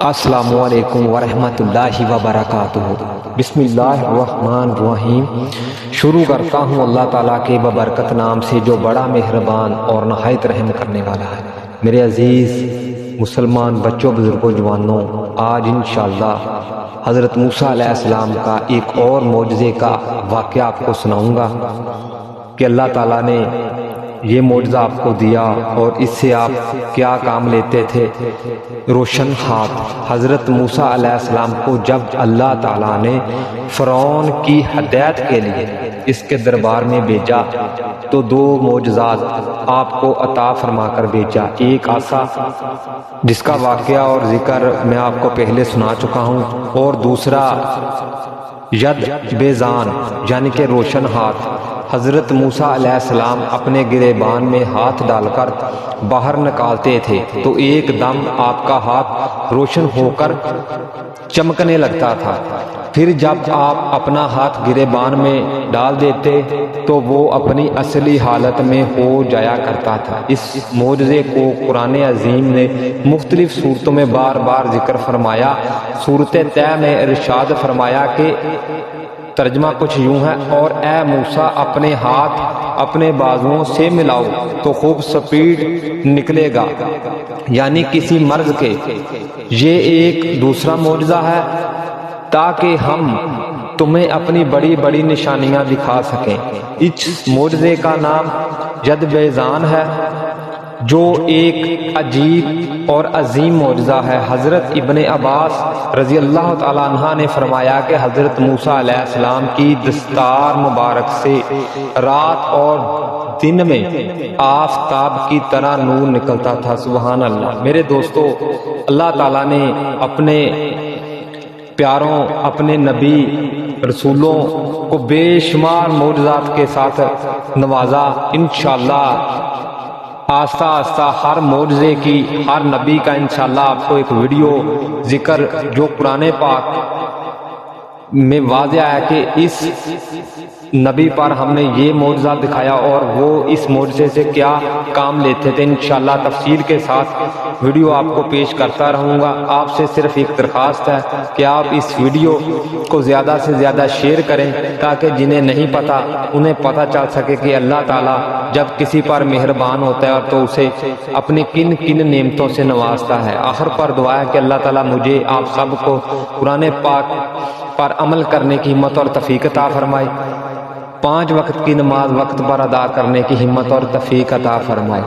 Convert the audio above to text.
السلام علیکم ورحمۃ اللہ وبرکاتہ۔ بسم اللہ الرحمن الرحیم۔ شروع کرتا ہوں اللہ تعالیٰ کے ببرکت نام سے جو بڑا مہربان اور نہایت رحم کرنے والا ہے۔ میرے عزیز مسلمان بچوں، بزرگوں، جوانوں، آج انشاءاللہ حضرت موسیٰ علیہ السلام کا ایک اور معجزے کا واقعہ آپ کو سناؤں گا کہ اللہ تعالیٰ نے یہ معجزہ آپ کو دیا اور اس سے آپ کیا کام لیتے تھے۔ روشن ہاتھ حضرت موسیٰ علیہ السلام کو جب اللہ تعالیٰ نے فرعون کی ہدایت کے لیے اس کے دربار میں بھیجا تو دو معجزات آپ کو عطا فرما کر بھیجا۔ ایک عصا جس کا واقعہ اور ذکر میں آپ کو پہلے سنا چکا ہوں، اور دوسرا ید بیضان یعنی کہ روشن ہاتھ۔ حضرت موسیٰ علیہ السلام اپنے گریبان میں ہاتھ ڈال کر باہر نکالتے تھے تو ایک دم آپ کا ہاتھ روشن ہو کر چمکنے لگتا تھا، پھر جب آپ اپنا ہاتھ گریبان میں ڈال دیتے تو وہ اپنی اصلی حالت میں ہو جایا کرتا تھا۔ اس معجزے کو قرآن عظیم نے مختلف صورتوں میں بار بار ذکر فرمایا۔ سورۃ طے میں ارشاد فرمایا کہ ترجمہ کچھ یوں ہے، اور اے موسیٰ اپنے ہاتھ اپنے بازوؤں سے ملاؤ تو خوب سپیڈ نکلے گا، یعنی کسی مرض کے۔ یہ ایک دوسرا معجزہ ہے تاکہ ہم تمہیں اپنی بڑی بڑی نشانیاں دکھا سکیں۔ اس معجزے کا نام ید بیضان ہے جو ایک عجیب اور عظیم معجزہ ہے۔ حضرت ابن عباس رضی اللہ تعالیٰ عنہ نے فرمایا کہ حضرت موسیٰ علیہ السلام کی دستار مبارک سے رات اور دن میں آفتاب کی طرح نور نکلتا تھا۔ سبحان اللہ۔ میرے دوستو، اللہ تعالیٰ نے اپنے پیاروں، اپنے نبی رسولوں کو بے شمار معجزات کے ساتھ نوازا۔ انشاءاللہ آہستہ آہستہ ہر معجزے کی، ہر نبی کا انشاءاللہ آپ کو ایک ویڈیو ذکر جو قرآن پاک میں واضح ہے کہ اس نبی پر ہم نے یہ معجزہ دکھایا اور وہ اس معجزے سے کیا کام لیتے تھے، انشاءاللہ تفصیل کے ساتھ ویڈیو آپ کو پیش کرتا رہوں گا۔ آپ سے صرف ایک درخواست ہے کہ آپ اس ویڈیو کو زیادہ سے زیادہ شیئر کریں تاکہ جنہیں نہیں پتا انہیں پتہ چل سکے کہ اللہ تعالیٰ جب کسی پر مہربان ہوتا ہے تو اسے اپنی کن کن نعمتوں سے نوازتا ہے۔ آخر پر دعا ہے کہ اللہ تعالیٰ مجھے آپ سب کو قرآن پاک پر عمل کرنے کی ہمت اور توفیق عطا فرمائے، 5 وقت کی نماز وقت پر ادا کرنے کی ہمت اور توفیق عطا فرمائے۔